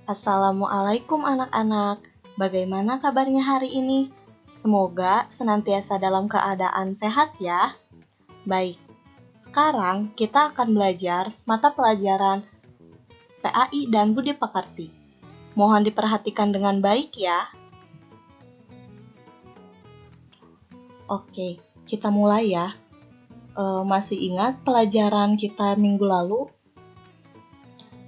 Assalamualaikum anak-anak. Bagaimana kabarnya hari ini? Semoga senantiasa dalam keadaan sehat ya. Baik, sekarang kita akan belajar mata pelajaran PAI dan Budi Pekerti. Mohon diperhatikan dengan baik ya. Oke, kita mulai ya. Masih ingat pelajaran kita minggu lalu?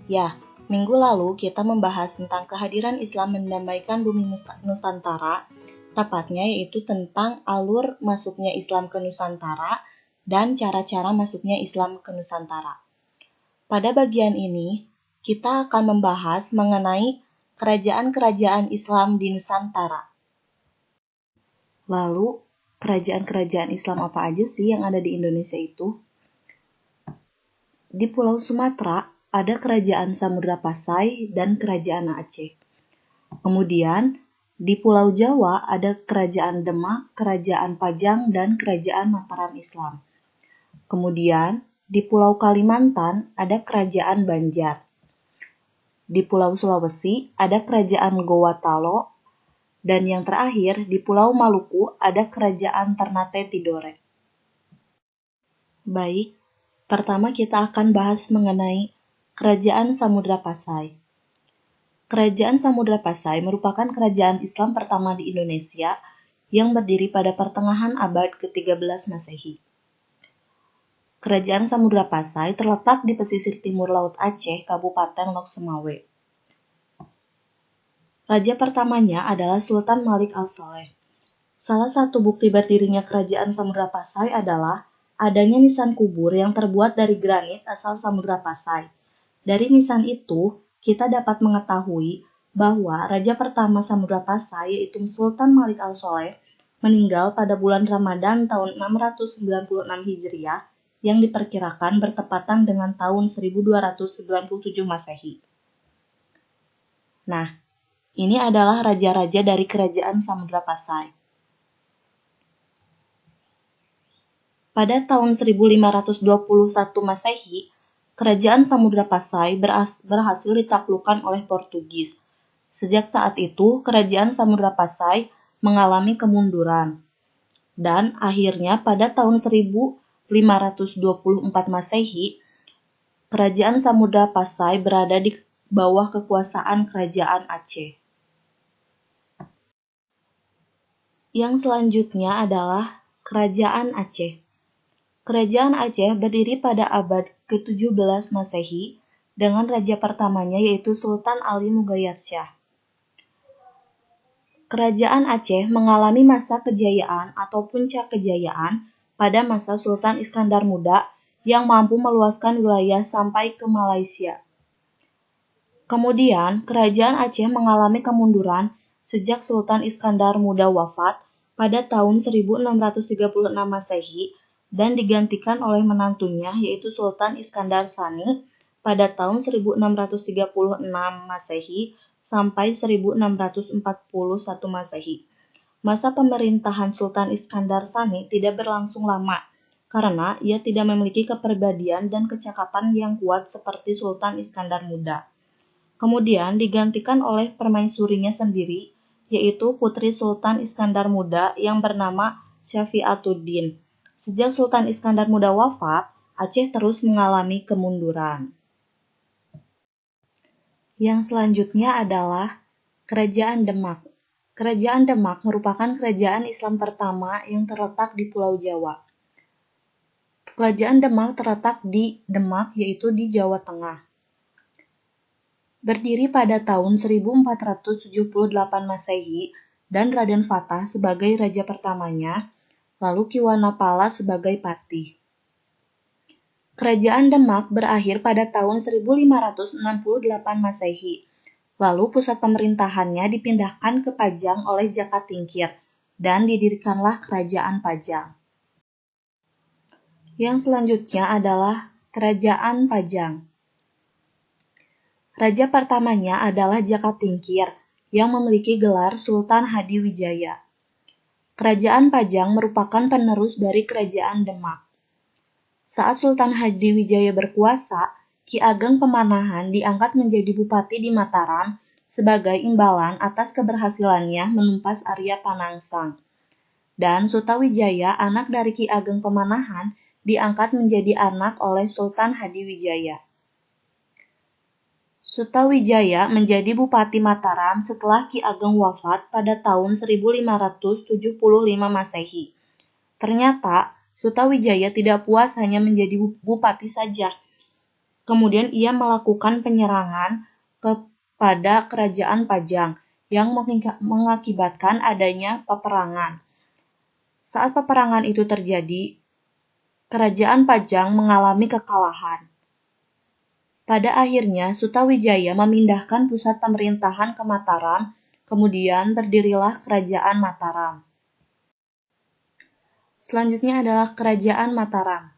Ya, minggu lalu kita membahas tentang kehadiran Islam mendamaikan bumi Nusantara, tepatnya yaitu tentang alur masuknya Islam ke Nusantara dan cara-cara masuknya Islam ke Nusantara. Pada bagian ini, kita akan membahas mengenai kerajaan-kerajaan Islam di Nusantara. Lalu, kerajaan-kerajaan Islam apa aja sih yang ada di Indonesia itu? Di Pulau Sumatera, ada Kerajaan Samudra Pasai dan Kerajaan Aceh. Kemudian, di Pulau Jawa ada Kerajaan Demak, Kerajaan Pajang, dan Kerajaan Mataram Islam. Kemudian, di Pulau Kalimantan ada Kerajaan Banjar. Di Pulau Sulawesi ada Kerajaan Gowatalo, dan yang terakhir di Pulau Maluku ada Kerajaan Ternate Tidore. Baik, pertama kita akan bahas mengenai Kerajaan Samudra Pasai. Kerajaan Samudra Pasai merupakan kerajaan Islam pertama di Indonesia yang berdiri pada pertengahan abad ke-13 Masehi. Kerajaan Samudra Pasai terletak di pesisir timur Laut Aceh, Kabupaten Lok Sumawe. Raja pertamanya adalah Sultan Malik Al-Soleh. Salah satu bukti berdirinya Kerajaan Samudra Pasai adalah adanya nisan kubur yang terbuat dari granit asal Samudra Pasai. Dari nisan itu, kita dapat mengetahui bahwa raja pertama Samudra Pasai yaitu Sultan Malik Al-Soleh meninggal pada bulan Ramadan tahun 696 Hijriah yang diperkirakan bertepatan dengan tahun 1297 Masehi. Nah, ini adalah raja-raja dari Kerajaan Samudra Pasai. Pada tahun 1521 Masehi, Kerajaan Samudra Pasai berhasil ditaklukkan oleh Portugis. Sejak saat itu, Kerajaan Samudra Pasai mengalami kemunduran. Dan akhirnya pada tahun 1524 Masehi, Kerajaan Samudra Pasai berada di bawah kekuasaan Kerajaan Aceh. Yang selanjutnya adalah Kerajaan Aceh. Kerajaan Aceh berdiri pada abad ke-17 Masehi dengan raja pertamanya yaitu Sultan Ali Mughayat-Shah. Kerajaan Aceh mengalami masa kejayaan atau puncak kejayaan pada masa Sultan Iskandar Muda yang mampu meluaskan wilayah sampai ke Malaysia. Kemudian, Kerajaan Aceh mengalami kemunduran sejak Sultan Iskandar Muda wafat pada tahun 1636 Masehi dan digantikan oleh menantunya yaitu Sultan Iskandar Tsani pada tahun 1636 Masehi sampai 1641 Masehi. Masa pemerintahan Sultan Iskandar Tsani tidak berlangsung lama karena ia tidak memiliki kepribadian dan kecakapan yang kuat seperti Sultan Iskandar Muda. Kemudian digantikan oleh permaisurinya sendiri yaitu putri Sultan Iskandar Muda yang bernama Syafi'atuddin. Sejak Sultan Iskandar Muda wafat, Aceh terus mengalami kemunduran. Yang selanjutnya adalah Kerajaan Demak. Kerajaan Demak merupakan kerajaan Islam pertama yang terletak di Pulau Jawa. Kerajaan Demak terletak di Demak yaitu di Jawa Tengah. Berdiri pada tahun 1478 Masehi dan Raden Fatah sebagai raja pertamanya, lalu Ki Wanapala sebagai patih. Kerajaan Demak berakhir pada tahun 1568 Masehi. Lalu pusat pemerintahannya dipindahkan ke Pajang oleh Jaka Tingkir dan didirikanlah Kerajaan Pajang. Yang selanjutnya adalah Kerajaan Pajang. Raja pertamanya adalah Jaka Tingkir yang memiliki gelar Sultan Hadiwijaya. Kerajaan Pajang merupakan penerus dari Kerajaan Demak. Saat Sultan Hadiwijaya berkuasa, Ki Ageng Pemanahan diangkat menjadi bupati di Mataram sebagai imbalan atas keberhasilannya menumpas Arya Panangsang. Dan Sutawijaya, anak dari Ki Ageng Pemanahan, diangkat menjadi anak oleh Sultan Hadiwijaya. Sutawijaya menjadi Bupati Mataram setelah Ki Ageng wafat pada tahun 1575 Masehi. Ternyata, Sutawijaya tidak puas hanya menjadi bupati saja. Kemudian ia melakukan penyerangan kepada Kerajaan Pajang yang mengakibatkan adanya peperangan. Saat peperangan itu terjadi, Kerajaan Pajang mengalami kekalahan. Pada akhirnya, Sutawijaya memindahkan pusat pemerintahan ke Mataram, kemudian berdirilah Kerajaan Mataram. Selanjutnya adalah Kerajaan Mataram.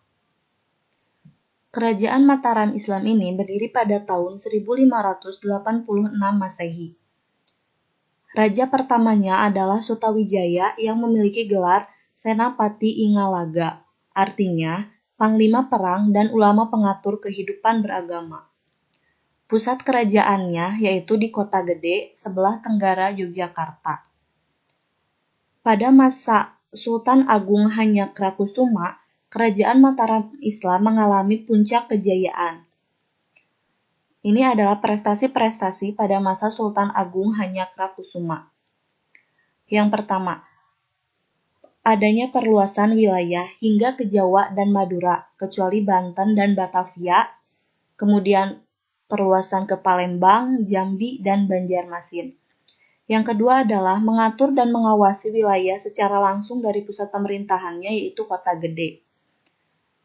Kerajaan Mataram Islam ini berdiri pada tahun 1586 Masehi. Raja pertamanya adalah Sutawijaya yang memiliki gelar Senapati Ingalaga, artinya panglima perang dan ulama pengatur kehidupan beragama. Pusat kerajaannya yaitu di Kota Gede, sebelah tenggara Yogyakarta. Pada masa Sultan Agung Hanyakrokusumo, Kerajaan Mataram Islam mengalami puncak kejayaan. Ini adalah prestasi-prestasi pada masa Sultan Agung Hanyakrokusumo. Yang pertama, adanya perluasan wilayah hingga ke Jawa dan Madura, kecuali Banten dan Batavia, kemudian perluasan ke Palembang, Jambi, dan Banjarmasin. Yang kedua adalah mengatur dan mengawasi wilayah secara langsung dari pusat pemerintahannya, yaitu Kota Gede.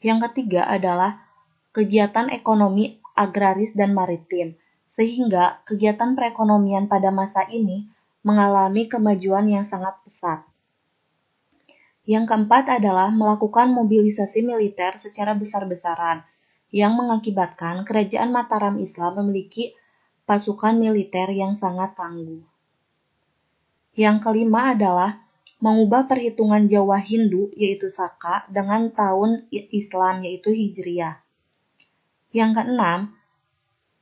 Yang ketiga adalah kegiatan ekonomi agraris dan maritim, sehingga kegiatan perekonomian pada masa ini mengalami kemajuan yang sangat pesat. Yang keempat adalah melakukan mobilisasi militer secara besar-besaran, yang mengakibatkan Kerajaan Mataram Islam memiliki pasukan militer yang sangat tangguh. Yang kelima adalah mengubah perhitungan Jawa Hindu, yaitu Saka, dengan tahun Islam, yaitu Hijriah. Yang keenam,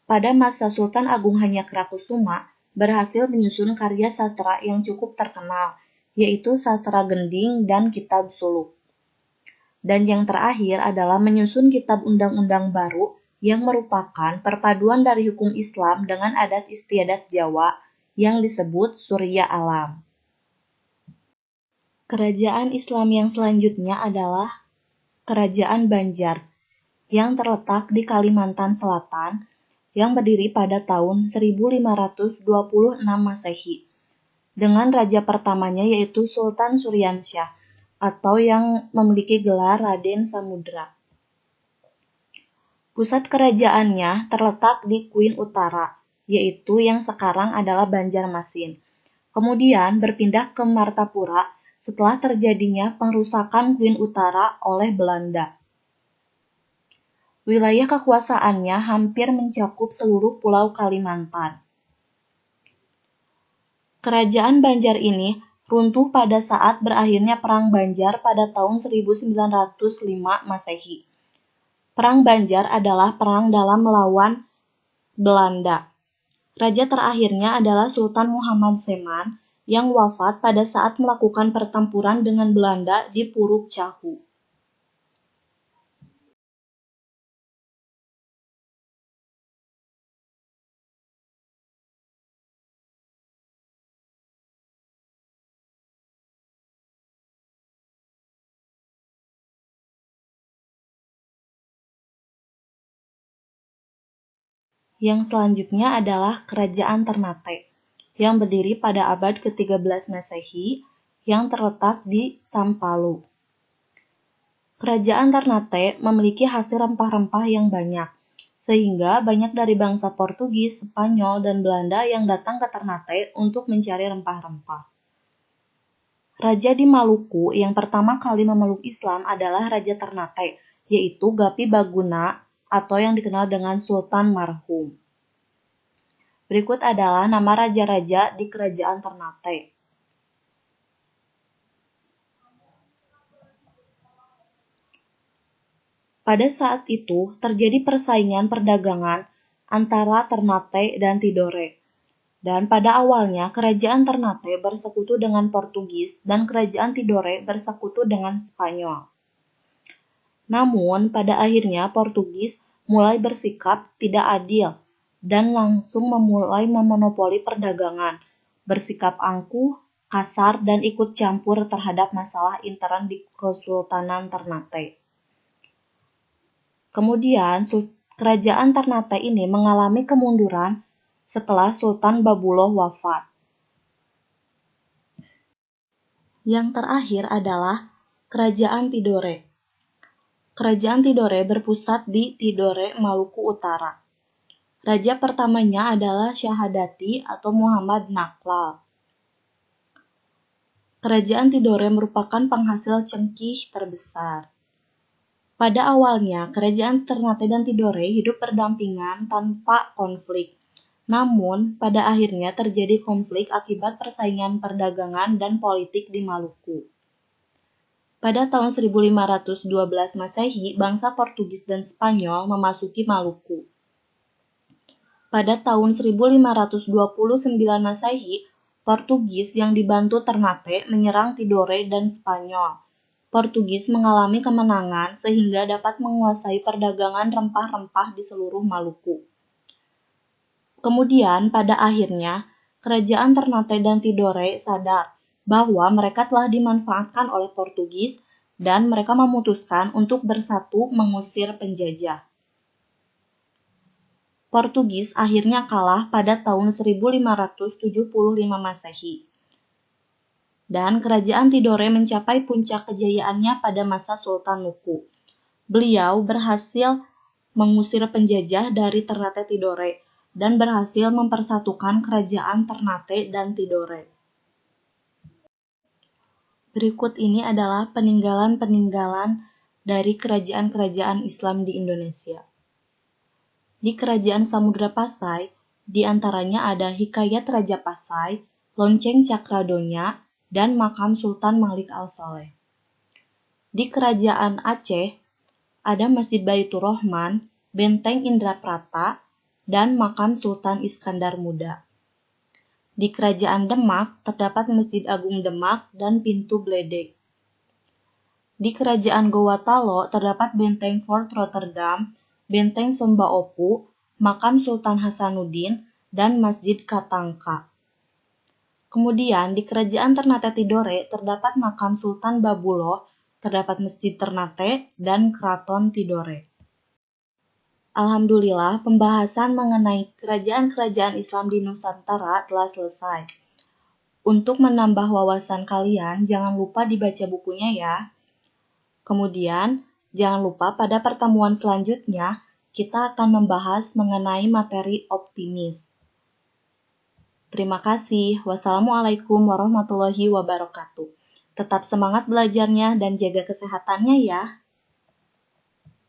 pada masa Sultan Agung Hanyakrokusumo berhasil menyusun karya sastra yang cukup terkenal, yaitu Sastra Gending dan Kitab Suluk. Dan yang terakhir adalah menyusun kitab undang-undang baru yang merupakan perpaduan dari hukum Islam dengan adat istiadat Jawa yang disebut Surya Alam. Kerajaan Islam yang selanjutnya adalah Kerajaan Banjar yang terletak di Kalimantan Selatan yang berdiri pada tahun 1526 Masehi dengan raja pertamanya yaitu Sultan Suryansyah atau yang memiliki gelar Raden Samudra. Pusat kerajaannya terletak di Kuin Utara, yaitu yang sekarang adalah Banjarmasin. Kemudian berpindah ke Martapura setelah terjadinya pengrusakan Kuin Utara oleh Belanda. Wilayah kekuasaannya hampir mencakup seluruh pulau Kalimantan. Kerajaan Banjar ini runtuh pada saat berakhirnya Perang Banjar pada tahun 1905 Masehi. Perang Banjar adalah perang dalam melawan Belanda. Raja terakhirnya adalah Sultan Muhammad Seman yang wafat pada saat melakukan pertempuran dengan Belanda di Puruk Cahu. Yang selanjutnya adalah Kerajaan Ternate, yang berdiri pada abad ke-13 Masehi, yang terletak di Sampalu. Kerajaan Ternate memiliki hasil rempah-rempah yang banyak, sehingga banyak dari bangsa Portugis, Spanyol, dan Belanda yang datang ke Ternate untuk mencari rempah-rempah. Raja di Maluku yang pertama kali memeluk Islam adalah Raja Ternate, yaitu Gapi Baguna atau yang dikenal dengan Sultan Marhum. Berikut adalah nama raja-raja di Kerajaan Ternate. Pada saat itu terjadi persaingan perdagangan antara Ternate dan Tidore. Dan pada awalnya kerajaan Ternate bersekutu dengan Portugis dan kerajaan Tidore bersekutu dengan Spanyol. Namun pada akhirnya Portugis mulai bersikap tidak adil dan langsung memulai memonopoli perdagangan, bersikap angkuh, kasar, dan ikut campur terhadap masalah intern di Kesultanan Ternate. Kemudian kerajaan Ternate ini mengalami kemunduran setelah Sultan Babuloh wafat. Yang terakhir adalah Kerajaan Tidore. Kerajaan Tidore berpusat di Tidore, Maluku Utara. Raja pertamanya adalah Syahadati atau Muhammad Naklal. Kerajaan Tidore merupakan penghasil cengkih terbesar. Pada awalnya, kerajaan Ternate dan Tidore hidup berdampingan tanpa konflik. Namun, pada akhirnya terjadi konflik akibat persaingan perdagangan dan politik di Maluku. Pada tahun 1512 Masehi, bangsa Portugis dan Spanyol memasuki Maluku. Pada tahun 1529 Masehi, Portugis yang dibantu Ternate menyerang Tidore dan Spanyol. Portugis mengalami kemenangan sehingga dapat menguasai perdagangan rempah-rempah di seluruh Maluku. Kemudian pada akhirnya, kerajaan Ternate dan Tidore sadar bahwa mereka telah dimanfaatkan oleh Portugis dan mereka memutuskan untuk bersatu mengusir penjajah. Portugis akhirnya kalah pada tahun 1575 Masehi. Dan kerajaan Tidore mencapai puncak kejayaannya pada masa Sultan Nuku. Beliau berhasil mengusir penjajah dari Ternate Tidore dan berhasil mempersatukan kerajaan Ternate dan Tidore. Berikut ini adalah peninggalan-peninggalan dari kerajaan-kerajaan Islam di Indonesia. Di Kerajaan Samudra Pasai, di antaranya ada Hikayat Raja Pasai, Lonceng Cakradonya, dan Makam Sultan Malik Al-Soleh. Di Kerajaan Aceh, ada Masjid Baitur Rahman, Benteng Indraprata, dan Makam Sultan Iskandar Muda. Di Kerajaan Demak, terdapat Masjid Agung Demak dan Pintu Bledek. Di Kerajaan Gowatalo, terdapat Benteng Fort Rotterdam, Benteng Somba Opu, Makam Sultan Hasanuddin, dan Masjid Katangka. Kemudian di Kerajaan Ternate Tidore, terdapat Makam Sultan Babuloh, terdapat Masjid Ternate, dan Keraton Tidore. Alhamdulillah, pembahasan mengenai kerajaan-kerajaan Islam di Nusantara telah selesai. Untuk menambah wawasan kalian, jangan lupa dibaca bukunya ya. Kemudian, jangan lupa pada pertemuan selanjutnya, kita akan membahas mengenai materi optimis. Terima kasih. Wassalamualaikum warahmatullahi wabarakatuh. Tetap semangat belajarnya dan jaga kesehatannya ya.